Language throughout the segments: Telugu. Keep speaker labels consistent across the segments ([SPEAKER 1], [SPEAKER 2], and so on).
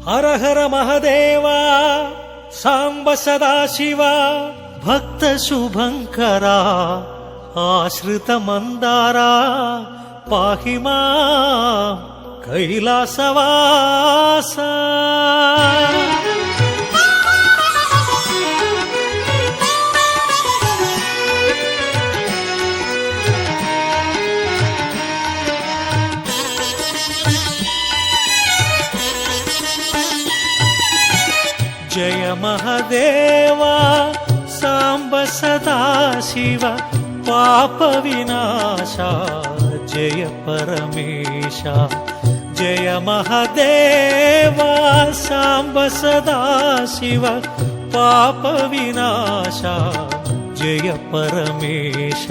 [SPEAKER 1] ಹರ ಹರ ಮಹದೇವ ಸಾಂಬ ಸದಾಶಿವ ಭಕ್ತ ಶುಭಂಕರ ಆಶ್ರಿತ ಮಂದಾರ ಪಾಹಿ ಮಾಂ ಕೈಲಾಸವಾಸ. ಜಯ ಮಹದೇವ ಸಾಂಬ ಸದಾಶಿವ ಪಾಪ ವಿನಾಶ ಜಯ ಪರಮೇಶ. ಜಯ ಮಹದೇವ ಸಾಂಬ ಸದಾಶಿವ ಪಾಪ ವಿನಾಶ ಜಯ ಪರಮೇಶ.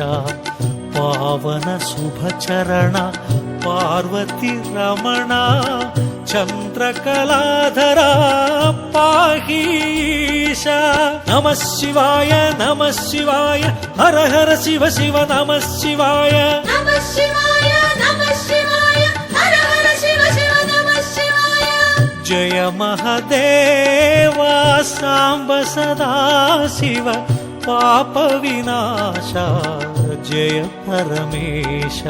[SPEAKER 1] ಪಾವನ ಶುಭ ಚರಣ ಪಾರ್ವತಿ ರಮಣ ಚಂದ್ರಕಲಾಧರ ಪಾಹೀಶ. ನಮಃ ಶಿವಾಯ ನಮಃ ಶಿವಾಯ ಹರ ಹರ ಶಿವ ಶಿವ ನಮಃ ಶಿವಾಯ.
[SPEAKER 2] ನಮಃ ಶಿವಾಯ ನಮಃ ಶಿವಾಯ ಹರ ಹರ ಶಿವ ಶಿವ ನಮಃ ಶಿವಾಯ.
[SPEAKER 1] ಜಯ ಮಹದೇವ ಸಾಂಬ ಸದಾಶಿವ ಪಾಪ ವಿನಾಶ ಜಯ ಪರಮೇಶ.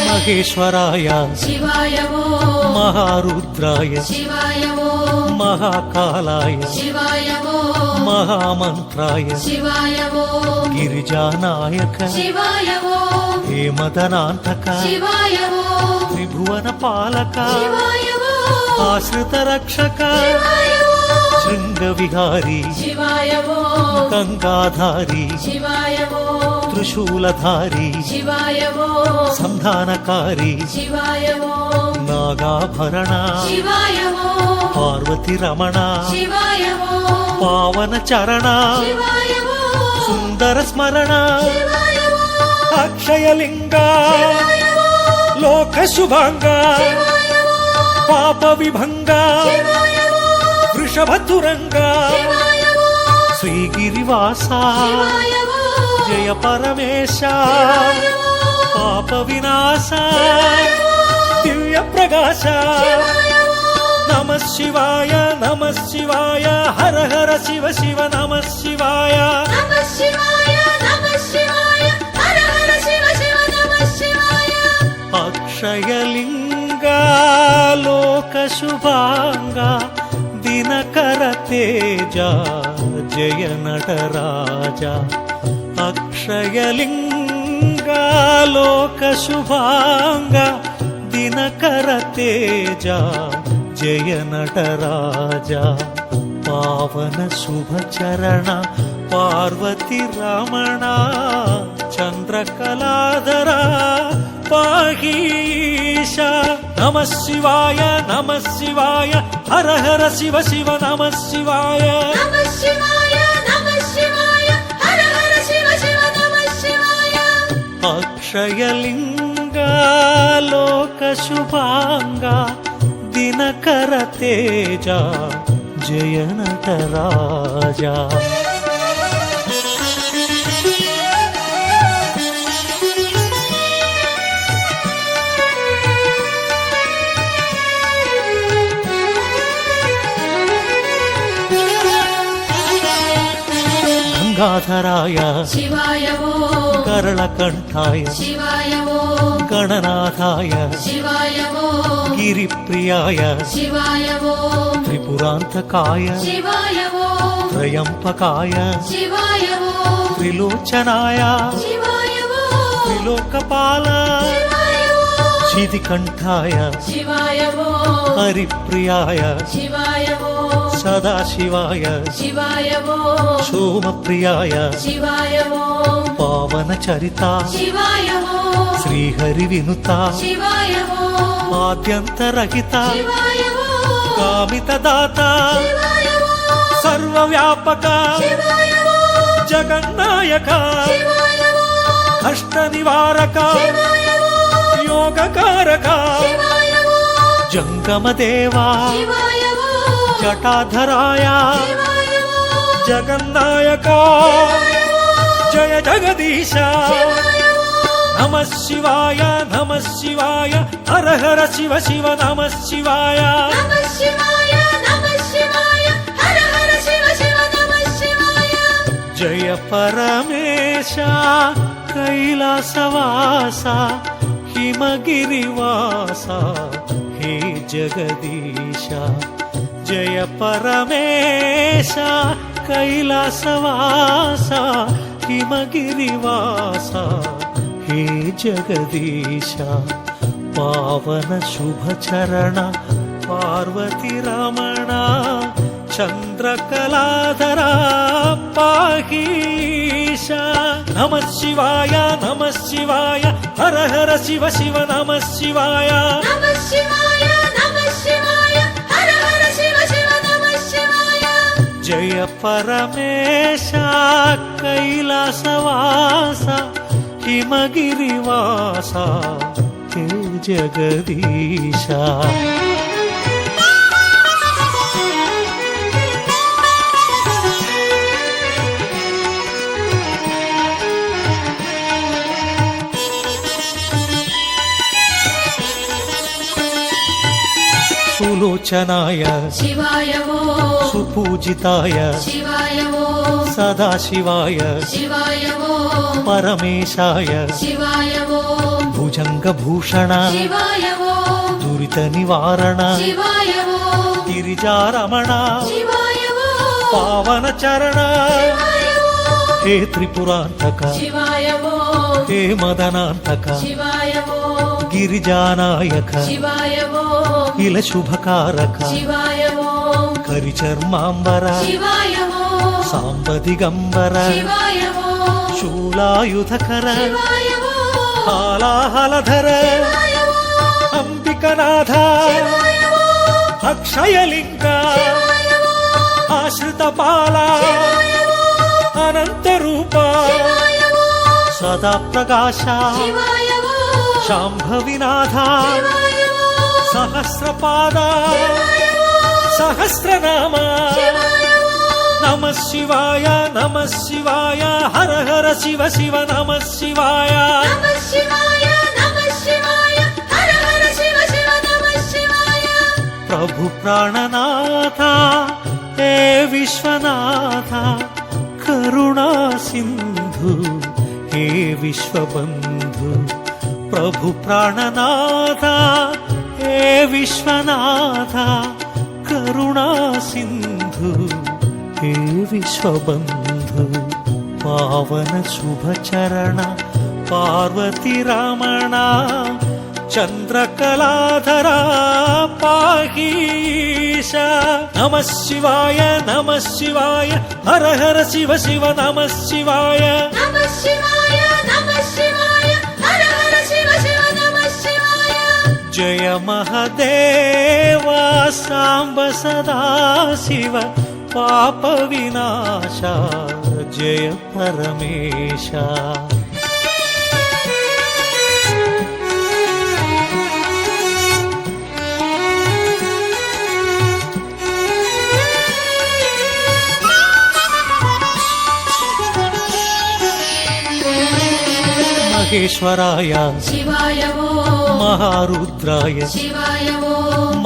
[SPEAKER 1] ಮಹೇಶ್ವರಾಯ
[SPEAKER 2] ಶಿವಾಯ ಓಂ
[SPEAKER 1] ಮಹಾರುದ್ರಾಯ
[SPEAKER 2] ಶಿವಾಯ ಓಂ
[SPEAKER 1] ಮಹಾಕಾಲಾಯ
[SPEAKER 2] ಶಿವಾಯ ಓಂ
[SPEAKER 1] ಮಹಾಮಂತ್ರಾಯ
[SPEAKER 2] ಶಿವಾಯ ಓಂ
[SPEAKER 1] ಗಿರಿಜಾನಾಯಕ
[SPEAKER 2] ಶಿವಾಯ ಓಂ
[SPEAKER 1] ಹೇಮದನಾಂತಕ
[SPEAKER 2] ಶಿವಾಯ ಓಂ
[SPEAKER 1] ತ್ರಿಭುವನ ಪಾಲಕ
[SPEAKER 2] ಶಿವಾಯ ಓಂ
[SPEAKER 1] ಆಶ್ರಿತ ರಕ್ಷಕ
[SPEAKER 2] ಶಿವಾಯ ಓಂ
[SPEAKER 1] ಶೃಂಗವಿಹಾರಿ
[SPEAKER 2] ಶಿವಾಯ ಓಂ
[SPEAKER 1] ಗಂಗಾಧಾರಿ
[SPEAKER 2] ಶಿವಾಯ ಓಂ
[SPEAKER 1] ತ್ರಿಶೂಲಧಾರಿ
[SPEAKER 2] ಶಿವಾಯ ಓಂ
[SPEAKER 1] ಸಂಧಾನಕಾರಿ
[SPEAKER 2] ಶಿವಾಯ ಓಂ
[SPEAKER 1] ನಾಗಾಭರಣ
[SPEAKER 2] ಶಿವಾಯ ಓಂ
[SPEAKER 1] ಪಾರ್ವತಿ ರಮಣ
[SPEAKER 2] ಶಿವಾಯ ಓಂ
[SPEAKER 1] ಪಾವನ ಚರಣ
[SPEAKER 2] ಶಿವಾಯ ಓಂ
[SPEAKER 1] ಸುಂದರ ಸ್ಮರಣ
[SPEAKER 2] ಶಿವಾಯ ಓಂ
[SPEAKER 1] ಅಕ್ಷಯಲಿಂಗ
[SPEAKER 2] ಶಿವಾಯ ಓಂ
[SPEAKER 1] ಲೋಕ ಶುಭಾಂಗ
[SPEAKER 2] ಶಿವಾಯ ಓಂ
[SPEAKER 1] ಪಾಪ ವಿಭಂಗ
[SPEAKER 2] ಶಿವಾಯ ಓಂ
[SPEAKER 1] ವೃಷಭತುರಂಗ
[SPEAKER 2] ಶಿವಾಯ ಓಂ
[SPEAKER 1] ಶ್ರೀಗಿರಿವಾಸ
[SPEAKER 2] ಶಿವಾಯ ಓಂ
[SPEAKER 1] ಜಯ ಪರಮೇಶ
[SPEAKER 2] ಶಿವಾಯ ಓಂ
[SPEAKER 1] ಪಾಪ ವಿನಾಶ ದಿವ್ಯ ಪ್ರಕಾಶ.
[SPEAKER 2] ಶಿವಾಯ ಓಂ
[SPEAKER 1] ನಮಃ ಶಿವಾಯ ನಮಃ ಶಿವಾಯ ಹರ ಹರ ಶಿವ ಶಿವ ನಮಃ ಶಿವಾಯ.
[SPEAKER 2] ನಮಃ ಶಿವಾಯ ನಮಃ ಶಿವಾಯ ಹರ ಹರ ಶಿವ ಶಿವ ನಮಃ ಶಿವಾಯ.
[SPEAKER 1] ಅಕ್ಷಯಲಿಂಗ ಲೋಕ ಶುಭಾಂಗ ದಿನಕರ ತೇಜ ಜಯ ನಟರಾಜ. ಅಕ್ಷಯಲಿಂಗ ಲೋಕ ಶುಭಾಂಗ ದಿನಕರ ತೇಜ ಜಯ ನಟರಾಜ. ಪಾವನ ಶುಭ ಚರಣ ಪಾರ್ವತಿ ರಮಣ ಚಂದ್ರಕಲಾಧರ ಪಾಹೀಶ. ನಮಃ ಶಿವಾಯ ನಮಃ ಶಿವಾಯ ಹರ ಹರ ಶಿವ ಶಿವ ನಮಃ ಶಿವಾಯ.
[SPEAKER 2] ನಮಃ ಶಿವಾಯ ನಮಃ ಶಿವಾಯ ಹರ ಹರ ಶಿವ ಶಿವ ನಮಃ ಶಿವಾಯ.
[SPEAKER 1] ಅಕ್ಷಯಲಿಂಗ ಲೋಕ ಶುಭಾಂಗ ದಿನಕರ ತೇಜ ಜಯ ನಟರಾಜ. ಗಂಗಾಧರಾಯ
[SPEAKER 2] ಶಿವಾಯ ಓಂ
[SPEAKER 1] ಕರಳಕಂಠಾಯ
[SPEAKER 2] ಶಿವಾಯ ಓಂ
[SPEAKER 1] ಗಣನಾಥಾಯ
[SPEAKER 2] ಶಿವಾಯ ಓಂ
[SPEAKER 1] ಗಿರಿಪ್ರಿಯಾಯ
[SPEAKER 2] ಶಿವಾಯ ಓಂ
[SPEAKER 1] ತ್ರಿಪುರಾಂತಕಾಯ
[SPEAKER 2] ಶಿವಾಯ ಓಂ
[SPEAKER 1] ತ್ರಯಂಪಕಾಯ
[SPEAKER 2] ಶಿವಾಯ ಓಂ
[SPEAKER 1] ತ್ರಿಲೋಚನಾಯ
[SPEAKER 2] ಶಿವಾಯ ಓಂ
[SPEAKER 1] ತ್ರಿಲೋಕಪಾಲ
[SPEAKER 2] ಶಿವಾಯ ಓಂ
[SPEAKER 1] ಶಿಧಿಕಂಠಾಯ
[SPEAKER 2] ಶಿವಾಯ ಓಂ
[SPEAKER 1] ಹರಿಪ್ರಿಯಾಯ
[SPEAKER 2] ಶಿವಾಯ ಓಂ
[SPEAKER 1] ಸದಾಶಿವಾಯ
[SPEAKER 2] ಶಿವಾಯ ಓಂ
[SPEAKER 1] ಸೋಮಪ್ರಿಯಾಯ
[SPEAKER 2] ಶಿವಾಯ ಓಂ
[SPEAKER 1] ಪಾವನ ಚರಿತ
[SPEAKER 2] ಶಿವಾಯ ಓಂ
[SPEAKER 1] ಶ್ರೀಹರಿ ವಿನುತ
[SPEAKER 2] ಶಿವಾಯ ಓಂ
[SPEAKER 1] ಆದ್ಯಂತರಹಿತ
[SPEAKER 2] ಶಿವಾಯ ಓಂ
[SPEAKER 1] ಕಾಮಿತ ದಾತ
[SPEAKER 2] ಶಿವಾಯ ಓಂ
[SPEAKER 1] ಸರ್ವವ್ಯಾಪಕ
[SPEAKER 2] ಶಿವಾಯ ಓಂ
[SPEAKER 1] ಜಗನ್ನಾಯಕ
[SPEAKER 2] ಶಿವಾಯ ಓಂ
[SPEAKER 1] ಕಷ್ಟ ನಿವಾರಕ
[SPEAKER 2] ಶಿವಾಯ ಓಂ
[SPEAKER 1] ಯೋಗಕಾರಕ
[SPEAKER 2] ಶಿವಾಯ ಓಂ
[SPEAKER 1] జంగమదేవా
[SPEAKER 2] శివాయ ఓ
[SPEAKER 1] జటాధరాయ
[SPEAKER 2] శివాయ ఓ
[SPEAKER 1] జగన్నాయక జయ జగదీశ నమః శివాయ నమః శివాయ హర హర శివ శివ నమః శివాయ
[SPEAKER 2] నమః శివాయ నమః శివాయ హర హర శివ శివ నమః శివాయ
[SPEAKER 1] జయ పరమేశ కైలాసవాస హిమగిరివాస హే జగదీశ జయ పరమేశ కైలాసవాస హిమగిరివాస హే జగదీశ పావన శుభచరణ పార్వతి రమణ చంద్రకళాధరా పాహీశ నమః శివాయ నమః శివాయ హర హర శివ శివ నమః శివాయ
[SPEAKER 2] నమః శివాయ నమః శివాయ హర హర శివ శివ నమః శివాయ
[SPEAKER 1] జయ పరమేశ కైలాసవాస హిమగిరివాస హే జగదీశ సులోచనాయ
[SPEAKER 2] శివాయ ఓ
[SPEAKER 1] సుపూజితాయ
[SPEAKER 2] శివాయ ఓ
[SPEAKER 1] సదాశివాయ
[SPEAKER 2] శివాయ ఓ
[SPEAKER 1] పరమేశాయ
[SPEAKER 2] శివాయ ఓ
[SPEAKER 1] భుజంగభూషణ
[SPEAKER 2] శివాయ ఓ
[SPEAKER 1] దురిత నివారణ
[SPEAKER 2] శివాయ ఓ
[SPEAKER 1] గిరిజారమణ
[SPEAKER 2] శివాయ ఓ
[SPEAKER 1] పావన చరణ
[SPEAKER 2] శివాయ ఓ
[SPEAKER 1] హే త్రిపురాంతక
[SPEAKER 2] శివాయ ఓ
[SPEAKER 1] హే మదనాంతక
[SPEAKER 2] శివాయ ఓ
[SPEAKER 1] గిరిజానాయక
[SPEAKER 2] శివాయ ఓ
[SPEAKER 1] ఇల శుభకారక
[SPEAKER 2] శివాయ ఓ
[SPEAKER 1] కరిచర్మాంబర
[SPEAKER 2] శివాయ ఓ
[SPEAKER 1] సాంబదిగంబర
[SPEAKER 2] శివాయ ఓ
[SPEAKER 1] శూలాయుధకర
[SPEAKER 2] శివాయ ఓ
[SPEAKER 1] హాలాహలధర
[SPEAKER 2] శివాయ ఓ
[SPEAKER 1] అంబికనాథ
[SPEAKER 2] శివాయ ఓ
[SPEAKER 1] అక్షయలింగ
[SPEAKER 2] శివాయ ఓ
[SPEAKER 1] ఆశ్రితపాల
[SPEAKER 2] శివాయ ఓ
[SPEAKER 1] అనంతరూప
[SPEAKER 2] శివాయ ఓ
[SPEAKER 1] సదా ప్రకాశ
[SPEAKER 2] శివాయ ఓ
[SPEAKER 1] శాంభవినాథ
[SPEAKER 2] శివాయ ఓ
[SPEAKER 1] సహస్రపాద సహస్రనామ
[SPEAKER 2] శివాయ ఓ
[SPEAKER 1] నమః శివాయ నమః శివాయ హర హర శివ శివ నమః శివాయ
[SPEAKER 2] నమః శివాయ నమః శివాయ హర హర శివ శివ నమః శివాయ
[SPEAKER 1] ప్రభు ప్రాణనాథ హే విశ్వనాథ కరుణా సింధు హే విశ్వబంధు ప్రభు ప్రాణనాథ హే విశ్వనాథ కరుణా సింధు హే విశ్వబంధు పావన శుభచరణ పార్వతి రమణ చంద్రకళాధరా పాహీశ నమః శివాయ నమః శివాయ హర హర శివ శివ నమః శివాయ
[SPEAKER 2] నమః శివాయ నమః శివాయ హర హర శివ శివ నమః శివాయ
[SPEAKER 1] జయ మహదేవ సాంబ సదాశివ పాప వినాశ జయ పరమేశ మహేశ్వరాయ
[SPEAKER 2] శివాయ ఓ
[SPEAKER 1] మహారుద్రాయ
[SPEAKER 2] శివాయ ఓ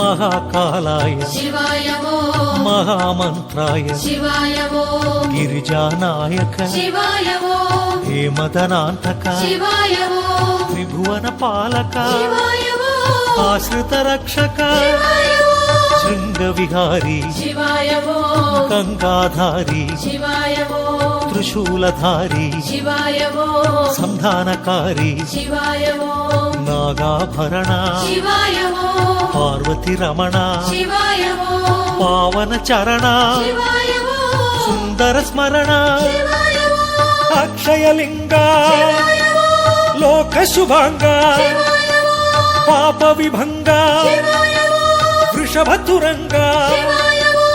[SPEAKER 1] మహాకాలాయ
[SPEAKER 2] శివాయ ఓ
[SPEAKER 1] మహామంత్రాయ
[SPEAKER 2] శివాయ ఓ
[SPEAKER 1] గిరిజానాయక
[SPEAKER 2] శివాయ ఓ
[SPEAKER 1] హే మదనాంతక
[SPEAKER 2] శివాయ ఓ
[SPEAKER 1] త్రిభువన పాలక
[SPEAKER 2] శివాయ ఓ
[SPEAKER 1] ఆశ్రిత రక్షక
[SPEAKER 2] శివాయ ఓ
[SPEAKER 1] శృంగ విహారీ
[SPEAKER 2] శివాయ ఓ
[SPEAKER 1] గంగాధారి
[SPEAKER 2] శివాయ ఓ
[SPEAKER 1] త్రిశూలధారి
[SPEAKER 2] శివాయ ఓ
[SPEAKER 1] సంధానకారి
[SPEAKER 2] శివాయ ఓ
[SPEAKER 1] నాగాభరణ
[SPEAKER 2] శివాయ ఓ
[SPEAKER 1] పార్వతి రమణ
[SPEAKER 2] శివాయ ఓ
[SPEAKER 1] పావన చరణ
[SPEAKER 2] శివాయ ఓ
[SPEAKER 1] సుందర స్మరణ
[SPEAKER 2] శివాయ ఓ
[SPEAKER 1] అక్షయలింగ
[SPEAKER 2] శివాయ ఓ
[SPEAKER 1] లోక శుభాంగ
[SPEAKER 2] శివాయ ఓ
[SPEAKER 1] పాప విభంగ
[SPEAKER 2] శివాయ ఓ
[SPEAKER 1] వృషభతురంగ
[SPEAKER 2] శివాయ ఓ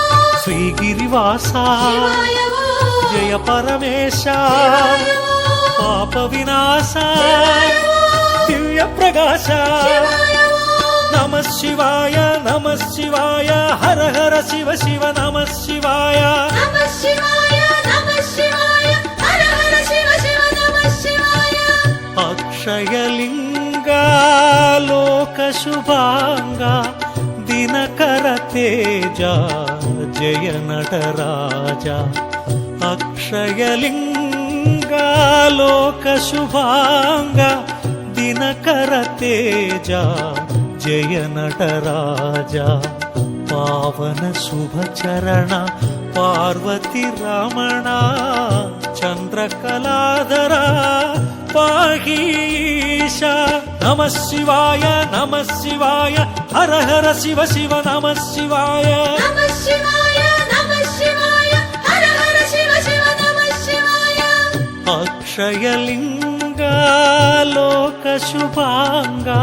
[SPEAKER 1] శ్రీగిరివాస
[SPEAKER 2] శివాయ ఓ
[SPEAKER 1] జయ పరమేశ
[SPEAKER 2] శివాయ ఓ
[SPEAKER 1] పాప వినాశ
[SPEAKER 2] శివాయ ఓ
[SPEAKER 1] దివ్య ప్రకాశ
[SPEAKER 2] శివాయ ఓ
[SPEAKER 1] నమః శివాయ నమః శివాయ హర హర శివ శివ నమః శివాయ
[SPEAKER 2] నమః శివాయ నమః శివాయ హర హర శివ శివ నమః శివాయ
[SPEAKER 1] అక్షయలింగా లోక శుభాంగా దినకర తేజ జయ నటరాజ అక్షయలింగా లోక శుభాంగా దినకర తేజ జయ నటరాజ పావన శుభ చరణ పార్వతి రమణ చంద్రకళాధర పాహీశ నమః శివాయ నమః శివాయ హర హర శివ శివ నమః శివాయ
[SPEAKER 2] నమః శివాయ నమః శివాయ హర హర శివ శివ నమః శివాయ
[SPEAKER 1] అక్షయలింగా లోక శుభాంగా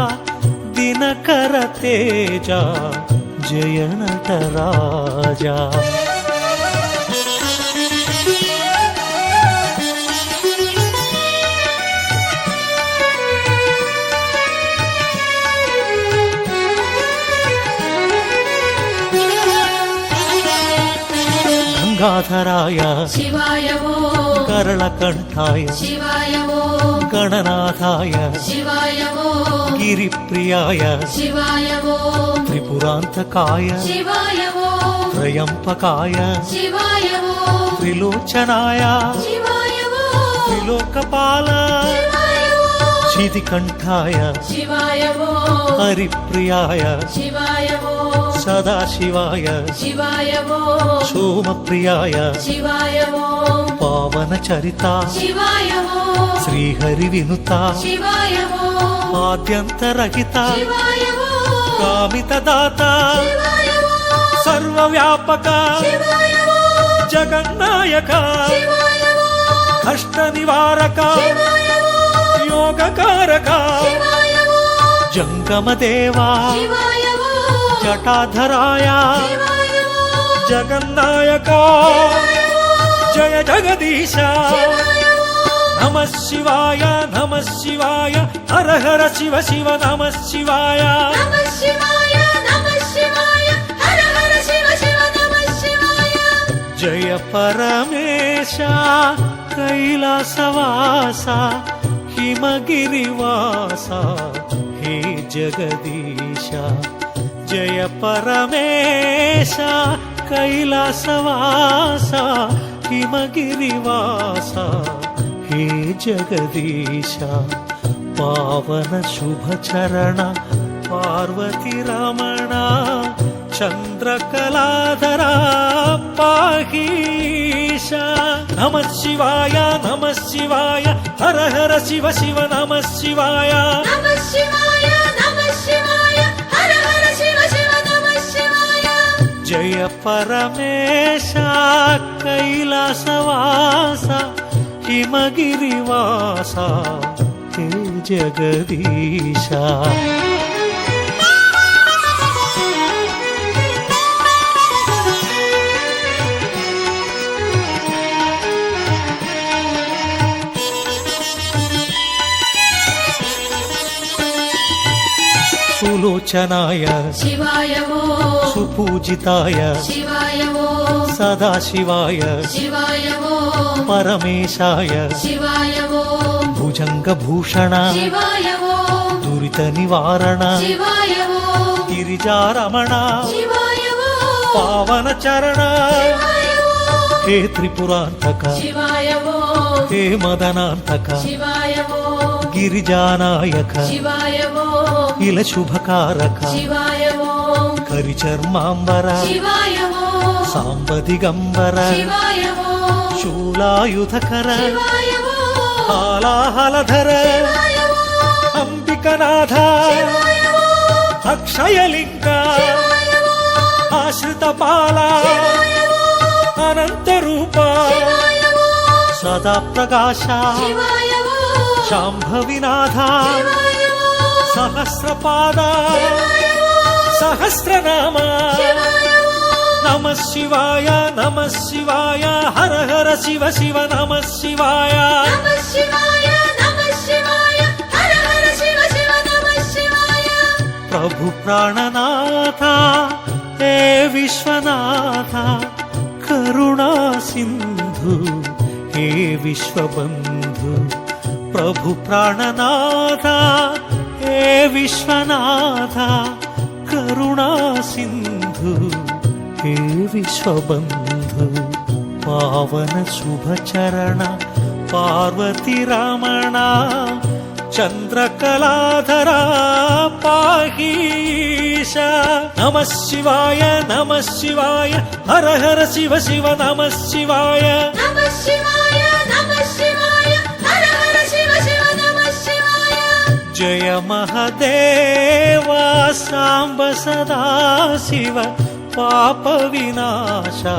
[SPEAKER 1] దినకర తేజ జయ నటరాజా గంగాధరాయ
[SPEAKER 2] శివాయ ఓం
[SPEAKER 1] కరళకంఠాయ
[SPEAKER 2] శివాయ ఓం
[SPEAKER 1] గణనాథాయ
[SPEAKER 2] శివాయ ఓం
[SPEAKER 1] గిరిప్రియాయ
[SPEAKER 2] శివాయ ఓం
[SPEAKER 1] త్రిపురాంతకాయ
[SPEAKER 2] శివాయ ఓం
[SPEAKER 1] త్రయంపకాయ
[SPEAKER 2] శివాయ ఓం
[SPEAKER 1] త్రిలోచనాయ
[SPEAKER 2] శివాయ ఓం
[SPEAKER 1] త్రిలోకపాల
[SPEAKER 2] శివాయ ఓం
[SPEAKER 1] శితికంఠాయ
[SPEAKER 2] శివాయ ఓం
[SPEAKER 1] హరిప్రియాయ
[SPEAKER 2] శివాయ ఓం
[SPEAKER 1] సదాశివాయ
[SPEAKER 2] శివాయ ఓం
[SPEAKER 1] సోమప్రియాయ
[SPEAKER 2] శివాయ ఓం
[SPEAKER 1] పావన చరిత
[SPEAKER 2] శివాయ ఓం
[SPEAKER 1] శ్రీహరి వినుత
[SPEAKER 2] శివాయ ఓం
[SPEAKER 1] ఆద్యంతరహిత
[SPEAKER 2] శివాయ ఓం
[SPEAKER 1] కామిత దాత
[SPEAKER 2] శివాయ ఓం
[SPEAKER 1] సర్వవ్యాపక
[SPEAKER 2] శివాయ ఓం
[SPEAKER 1] జగన్నాయక
[SPEAKER 2] శివాయ ఓం
[SPEAKER 1] కష్ట నివారక
[SPEAKER 2] శివాయ ఓం
[SPEAKER 1] యోగకారక
[SPEAKER 2] శివాయ ఓం
[SPEAKER 1] జంగమ దేవా
[SPEAKER 2] శివాయ ఓం
[SPEAKER 1] జటాధరాయ
[SPEAKER 2] శివాయ ఓం
[SPEAKER 1] జగన్నాయక జయ జగదీశ నమః శివాయ నమః శివాయ హర హర శివ శివ నమః శివాయ
[SPEAKER 2] నమః శివాయ నమః శివాయ హర హర శివ శివ నమః శివాయ
[SPEAKER 1] జయ పరమేశ కైలాసవాస హిమగిరివాస హే జగదీశ జయ పరమేశ కైలాసవాస హిమగిరివాస హే జగదీశ పావన శుభ చరణ పార్వతి రమణ చంద్రకళాధర పాహీశ నమః శివాయ నమః శివాయ హర హర శివ శివ నమః శివాయ
[SPEAKER 2] నమః శివాయ నమః శివాయ హర హర శివ శివ నమః శివాయ
[SPEAKER 1] జయ పరమేశ కైలాసవాస హిమగిరివాస హే జగదీశ సులోచనాయ
[SPEAKER 2] శివాయ ఓం
[SPEAKER 1] సుపూజితాయ
[SPEAKER 2] శివాయ ఓం
[SPEAKER 1] సదాశివాయ
[SPEAKER 2] శివాయ ఓం
[SPEAKER 1] పరమేశాయ
[SPEAKER 2] శివాయ ఓం
[SPEAKER 1] భుజంగభూషణ
[SPEAKER 2] శివాయ ఓం
[SPEAKER 1] దురిత నివారణ
[SPEAKER 2] శివాయ ఓం
[SPEAKER 1] గిరిజారమణ
[SPEAKER 2] శివాయ ఓం
[SPEAKER 1] పావన చరణ
[SPEAKER 2] శివాయ ఓం
[SPEAKER 1] హే త్రిపురాంతక
[SPEAKER 2] శివాయ ఓం
[SPEAKER 1] హే మదనాంతక
[SPEAKER 2] శివాయ ఓం
[SPEAKER 1] గిరిజానాయక
[SPEAKER 2] శివాయ ఓం
[SPEAKER 1] ఇల శుభకారక
[SPEAKER 2] శివాయ ఓం
[SPEAKER 1] కరిచర్మాంబర
[SPEAKER 2] శివాయ ఓం
[SPEAKER 1] సాంబదిగంబర
[SPEAKER 2] శివాయ ఓం
[SPEAKER 1] శూలాయుధకర
[SPEAKER 2] శివాయ ఓం
[SPEAKER 1] హాలాహలధర
[SPEAKER 2] శివాయ ఓం
[SPEAKER 1] అంబికనాథ
[SPEAKER 2] శివాయ ఓం
[SPEAKER 1] అక్షయలింగ
[SPEAKER 2] శివాయ ఓం
[SPEAKER 1] ఆశ్రిత పాల
[SPEAKER 2] శివాయ ఓం
[SPEAKER 1] అనంత రూప
[SPEAKER 2] శివాయ ఓం
[SPEAKER 1] సదా ప్రకాశ
[SPEAKER 2] శివాయ ఓం
[SPEAKER 1] శాంభవినాథ
[SPEAKER 2] శివాయ ఓం
[SPEAKER 1] సహస్రపాద
[SPEAKER 2] శివాయ ఓం
[SPEAKER 1] సహస్రనామ
[SPEAKER 2] శివాయ ఓం
[SPEAKER 1] నమః శివాయ నమః శివాయ హర హర శివ శివ నమః శివాయ
[SPEAKER 2] నమః శివాయ నమః శివాయ హర హర శివ శివ నమః శివాయ
[SPEAKER 1] प्रभु प्राणनाथ हे विश्वनाथ करुणा सिंधु हे विश्वबंधु प्रभु प्राणनाथ हे विश्वनाथ करुणा सिंधु हे विश्वबंधु पावन शुभ चरण पार्वती रमण चंद्रकलाधरा पाहीश नमः शिवाय हर हर शिव शिव नमः शिवाय
[SPEAKER 2] नमः शिवाय हर हर शिव शिव नमः शिवाय
[SPEAKER 1] जय महादेवा सांब सदा शिव पाप विनाशा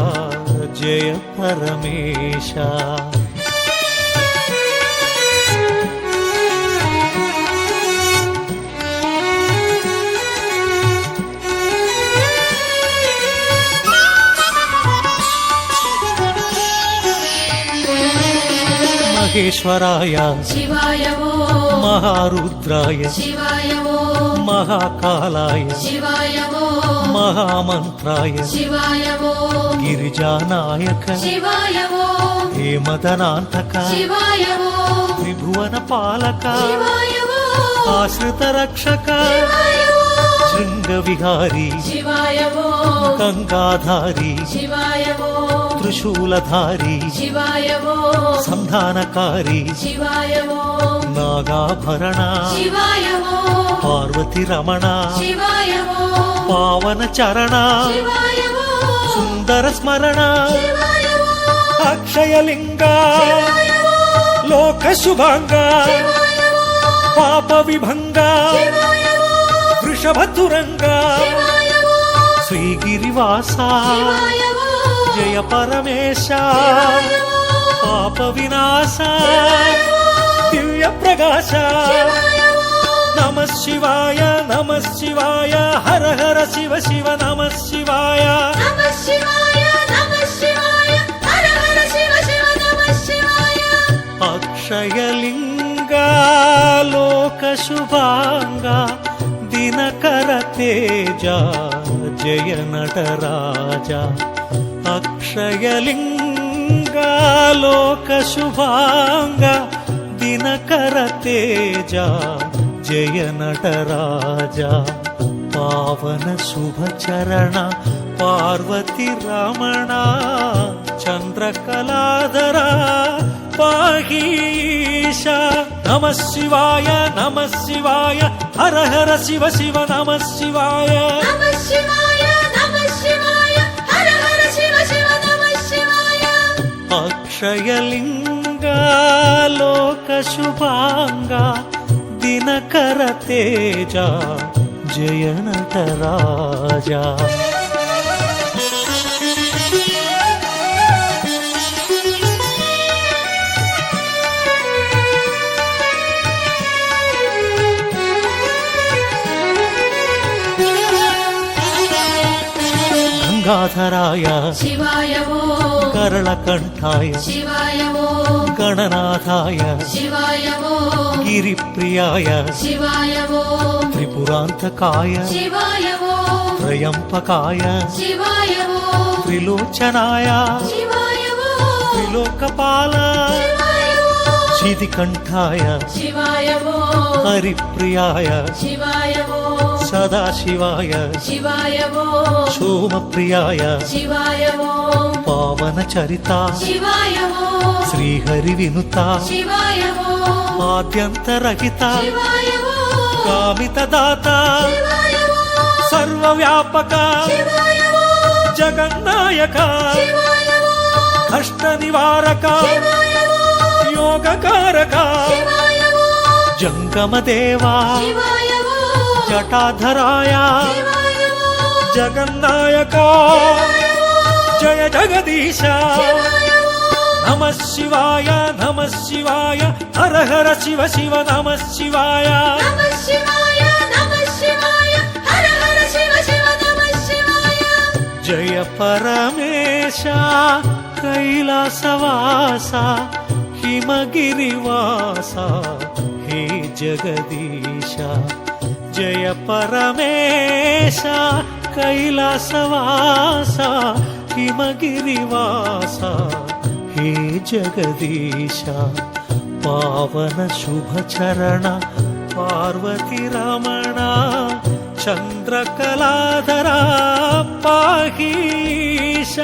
[SPEAKER 1] जय परमेशा महेश्वराय
[SPEAKER 2] शिवाय वो
[SPEAKER 1] महारुद्राय
[SPEAKER 2] शिवाय वो
[SPEAKER 1] महाकालाय
[SPEAKER 2] शिवाय वो
[SPEAKER 1] महामंत्राय
[SPEAKER 2] शिवाय वो
[SPEAKER 1] गिरिजानायक
[SPEAKER 2] शिवाय वो
[SPEAKER 1] हेमदनान्तक
[SPEAKER 2] शिवाय वो
[SPEAKER 1] त्रिभुवन पालक
[SPEAKER 2] शिवाय वो
[SPEAKER 1] आश्रित रक्षक
[SPEAKER 2] शिवाय वो
[SPEAKER 1] शृंगविहारी
[SPEAKER 2] शिवाय वो
[SPEAKER 1] गंगाधारी
[SPEAKER 2] शिवाय वो
[SPEAKER 1] त्रिशूलधारी
[SPEAKER 2] शिवाय वो
[SPEAKER 1] संधानकारी
[SPEAKER 2] शिवाय वो
[SPEAKER 1] नागाभरण
[SPEAKER 2] शिवाय वो
[SPEAKER 1] पार्वती रमण
[SPEAKER 2] शिवाय वो
[SPEAKER 1] पावन चरण
[SPEAKER 2] शिवाय वो
[SPEAKER 1] सुंदर स्मरण
[SPEAKER 2] शिवाय वो
[SPEAKER 1] अक्षयलिंग
[SPEAKER 2] शिवाय वो
[SPEAKER 1] लोक शुभांग
[SPEAKER 2] शिवाय वो
[SPEAKER 1] पाप विभंग
[SPEAKER 2] शिवाय वो
[SPEAKER 1] वृषभतुरंग
[SPEAKER 2] शिवाय वो
[SPEAKER 1] श्रीगिरिवासा
[SPEAKER 2] शिवाय वो
[SPEAKER 1] जय परमेश
[SPEAKER 2] शिवाय वो
[SPEAKER 1] पाप विनाश
[SPEAKER 2] शिवाय वो
[SPEAKER 1] दिव्य प्रकाश
[SPEAKER 2] शिवाय वो
[SPEAKER 1] नमः शिवाय हर हर शिव शिव नमः शिवाय
[SPEAKER 2] नमः शिवाय हर हर शिव शिव नमः शिवाय
[SPEAKER 1] अक्षयलिंग लोक शुभांग दिनकर तेज जय नटराजा अक्षयलिंग लोक शुभांग दिनकर तेज जय नटराजा पावन शुभ चरण पार्वती रमण चंद्रकलाधरा पाहीश नमः शिवाय हर हर शिव शिव नमः शिवाय
[SPEAKER 2] नमः शिवाय हर हर शिव शिव नमः शिवाय
[SPEAKER 1] अक्षयलिंग लोक शुभांग दिनकर तेज जय नटराजा गंगाधराय
[SPEAKER 2] शिवाय वो
[SPEAKER 1] करलकंठाय
[SPEAKER 2] शिवाय वो
[SPEAKER 1] गणनाथाय
[SPEAKER 2] शिवाय वो
[SPEAKER 1] गिरिप्रियाय
[SPEAKER 2] शिवाय वो
[SPEAKER 1] त्रिपुरांतकाय
[SPEAKER 2] शिवाय वो
[SPEAKER 1] त्रयंपकाय
[SPEAKER 2] शिवाय वो
[SPEAKER 1] त्रिलोचनाय
[SPEAKER 2] शिवाय वो
[SPEAKER 1] त्रिलोकपाल
[SPEAKER 2] शिवाय वो
[SPEAKER 1] शितिकंठाय
[SPEAKER 2] शिवाय वो
[SPEAKER 1] हरिप्रियाय
[SPEAKER 2] शिवाय वो
[SPEAKER 1] सदाशिवाय
[SPEAKER 2] शिवाय वो
[SPEAKER 1] सोमप्रियाय
[SPEAKER 2] शिवाय वो
[SPEAKER 1] पावन चरिता
[SPEAKER 2] शिवाय वो
[SPEAKER 1] श्रीहरि विनुता
[SPEAKER 2] शिवाय वो
[SPEAKER 1] आद्यंतरहिता
[SPEAKER 2] शिवाय वो
[SPEAKER 1] कामित दाता
[SPEAKER 2] शिवाय वो
[SPEAKER 1] सर्वव्यापक
[SPEAKER 2] शिवाय वो
[SPEAKER 1] जगन्नायक
[SPEAKER 2] शिवाय वो
[SPEAKER 1] कष्ट निवारक
[SPEAKER 2] शिवाय वो
[SPEAKER 1] योगकारक
[SPEAKER 2] शिवाय वो
[SPEAKER 1] जंगम देवा
[SPEAKER 2] शिवाय वो
[SPEAKER 1] जटाधराय
[SPEAKER 2] शिवाय वो
[SPEAKER 1] जगन्नायक जय जगदीश
[SPEAKER 2] शिवाय वो
[SPEAKER 1] नमः शिवाय हर हर शिव शिव नमः शिवाय
[SPEAKER 2] नमः शिवाय हर हर शिव शिव नमः शिवाय
[SPEAKER 1] जय परमेश कैलासवासा हिमगिरिवासा हे जगदीश జయ పరమేశ కైలాసవాస హిమగిరివాస హే జగదీశ పావన శుభచరణ పార్వతి రమణ చంద్రకళాధరా పాహీశ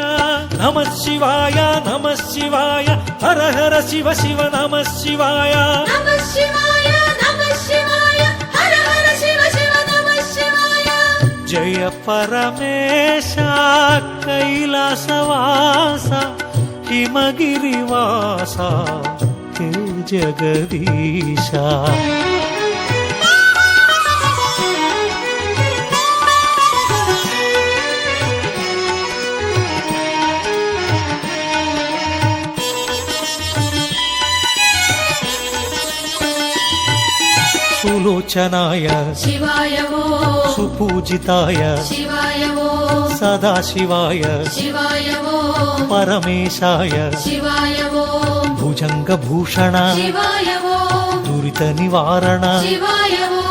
[SPEAKER 1] నమః శివాయ నమః శివాయ హర హర శివ శివ నమః శివాయ
[SPEAKER 2] నమః శివాయ నమః శివాయ హర హర శివ శివ నమః శివాయ
[SPEAKER 1] జయ పరమేశ కైలాసవాస హిమగిరివాస హే జగదీశ సులోచనాయ
[SPEAKER 2] శివాయ ఓ
[SPEAKER 1] సుపూజితాయ
[SPEAKER 2] శివాయ ఓ
[SPEAKER 1] సదాశివాయ
[SPEAKER 2] శివాయ ఓ
[SPEAKER 1] పరమేశాయ
[SPEAKER 2] శివాయ ఓ
[SPEAKER 1] భుజంగభూషణ
[SPEAKER 2] శివాయ ఓ
[SPEAKER 1] దురిత నివారణ
[SPEAKER 2] శివాయ ఓ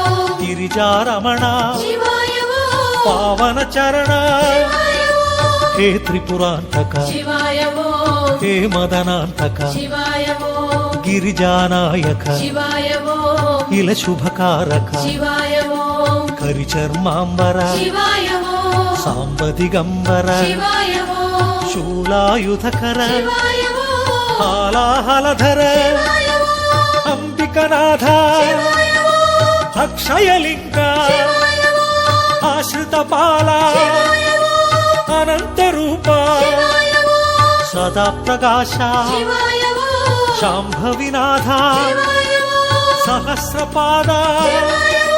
[SPEAKER 1] గిరిజారమణ
[SPEAKER 2] శివాయ ఓ
[SPEAKER 1] పావన చరణ
[SPEAKER 2] శివాయ ఓ
[SPEAKER 1] హే త్రిపురాంతక
[SPEAKER 2] శివాయ ఓ
[SPEAKER 1] హే మదనాంతక
[SPEAKER 2] శివాయ ఓ
[SPEAKER 1] గిరిజానాయక
[SPEAKER 2] శివాయ ఓ
[SPEAKER 1] ఇల శుభకారక
[SPEAKER 2] శివాయ ఓ
[SPEAKER 1] కరిచర్మాంబర
[SPEAKER 2] శివాయ ఓ
[SPEAKER 1] సాంబదిగంబర
[SPEAKER 2] శివాయ ఓ
[SPEAKER 1] శూలాయుధకర
[SPEAKER 2] శివాయ ఓ
[SPEAKER 1] హాలాహలధర
[SPEAKER 2] శివాయ ఓ
[SPEAKER 1] అంబికనాథ
[SPEAKER 2] శివాయ ఓ
[SPEAKER 1] అక్షయలింగ
[SPEAKER 2] శివాయ ఓ
[SPEAKER 1] ఆశ్రితపాల
[SPEAKER 2] శివాయ ఓ
[SPEAKER 1] అనంతరూప
[SPEAKER 2] శివాయ ఓ
[SPEAKER 1] సదా ప్రకాశ
[SPEAKER 2] శివాయ ఓ
[SPEAKER 1] శాంభవినాథ
[SPEAKER 2] శివాయ ఓ
[SPEAKER 1] సహస్రపాద
[SPEAKER 2] శివాయ ఓ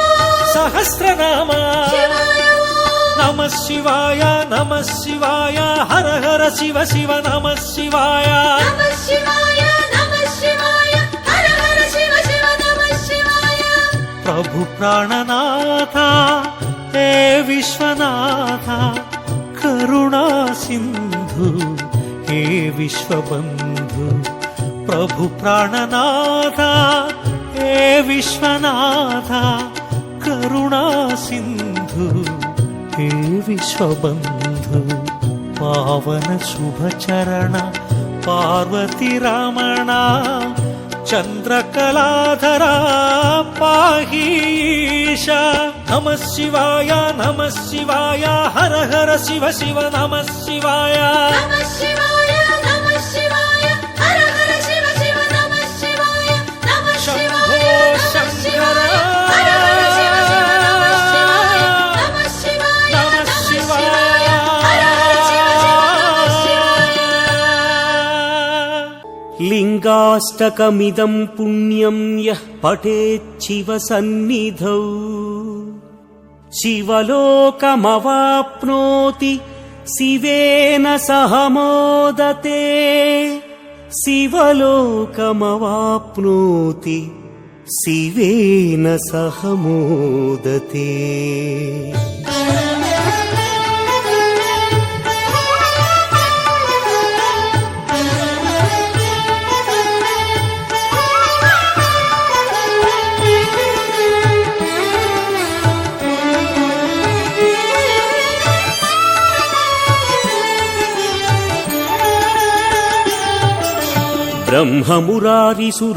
[SPEAKER 1] సహస్రనామ
[SPEAKER 2] శివాయ ఓ
[SPEAKER 1] నమః శివాయ నమః శివాయ హర హర శివ శివ నమః శివాయ
[SPEAKER 2] నమః శివాయ నమః శివాయ హర హర శివ శివ నమః శివాయ
[SPEAKER 1] ప్రభు ప్రాణనాథ హే విశ్వనాథ కరుణా సింధు హే విశ్వబంధు ప్రభు ప్రాణనాథ హే విశ్వనాథ కరుణా సింధు హే విశ్వబంధు పావన శుభచరణ పార్వతి రమణ చంద్రకళాధరా పాహీశ నమః శివాయ నమః శివాయ హర హర శివ శివ నమః శివాయ
[SPEAKER 2] నమః శివాయ నమః శివాయ హర హర శివ శివ నమః శివాయ నమః శివాయ నమః శివాయ హర హర శివ శివ నమః శివాయ నమః శివాయ
[SPEAKER 1] నమః శివాయ
[SPEAKER 2] హర హర శివ శివ నమః శివాయ
[SPEAKER 3] లింగాష్టకమిదం పుణ్యం యః పఠేచ్చివ సన్నిధౌ శివలోకమవాప్నోతి శివేన సహ మోదతే శివలోకమవాప్నోతి శివేన సహ మోదతే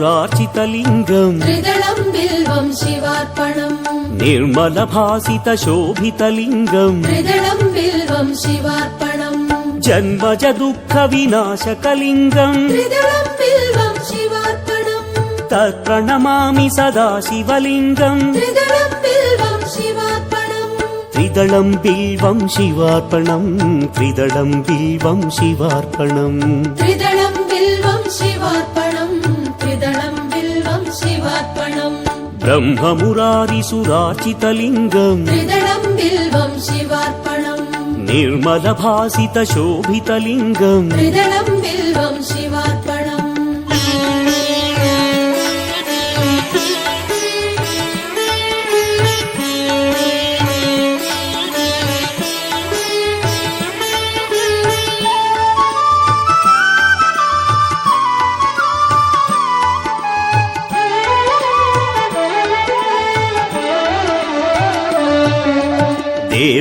[SPEAKER 3] బ్రహ్మమురారిసురార్చితలింగం
[SPEAKER 2] త్రిదళం బిల్వం శివార్పణం
[SPEAKER 3] నిర్మలభాసితశోభితలింగం
[SPEAKER 2] త్రిదళం బిల్వం శివార్పణం
[SPEAKER 3] జన్మజ దుఃఖ వినాశకలింగం
[SPEAKER 2] త్రిదళం బిల్వం శివార్పణం
[SPEAKER 3] తత్ప్రణమామి సదా శివలింగం
[SPEAKER 2] త్రిదళం బిల్వం శివార్పణం
[SPEAKER 3] త్రిదళం బిల్వం శివార్పణం త్రిదళం బిల్వం శివార్పణం
[SPEAKER 2] త్రిదళం బిల్వం శివార్పణం త్రిదళం బిల్వం శివార్పణం
[SPEAKER 3] బ్రహ్మమురారిసురార్చితలింగం
[SPEAKER 2] త్రిదళం బిల్వం శివార్పణం
[SPEAKER 3] నిర్మలభాసితశోభితలింగం
[SPEAKER 2] త్రిదళం బిల్వం శివార్పణం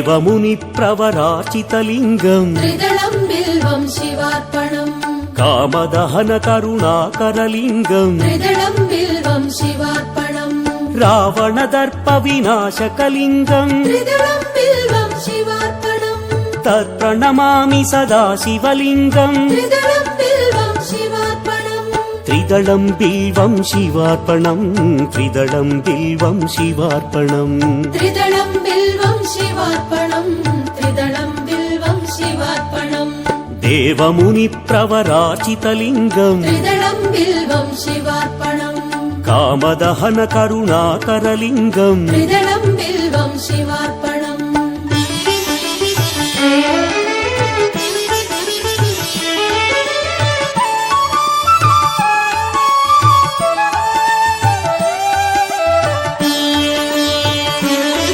[SPEAKER 3] देवमुनिप्रवराचितलिङ्गम्
[SPEAKER 2] त्रिदलं बिल्वं शिवार्पणम्
[SPEAKER 3] कामदहनकरुणाकरलिङ्गम्
[SPEAKER 2] त्रिदलं बिल्वं शिवार्पणम्
[SPEAKER 3] रावणदर्पविनाशकलिङ्गम्
[SPEAKER 2] त्रिदलं बिल्वं शिवार्पणम्
[SPEAKER 3] तत्प्रणमामि सदा शिवलिङ्गम्
[SPEAKER 2] त्रिदलं बिल्वं शिवार्पणम्
[SPEAKER 3] त्रिदलं बिल्वं शिवार्पणम् त्रिदलं बिल्वं शिवार्पणम्
[SPEAKER 2] त्रिदलं बिल्वं शिवार्पणम् त्रिदलं बिल्वं शिवार्पणम्
[SPEAKER 3] देवमुनिप्रवराचितलिङ्गम्
[SPEAKER 2] त्रिदलं बिल्वं शिवार्पणम्
[SPEAKER 3] कामदहनकरुणाकरलिङ्गम्
[SPEAKER 2] त्रिदलं बिल्वं शिवार्पणम्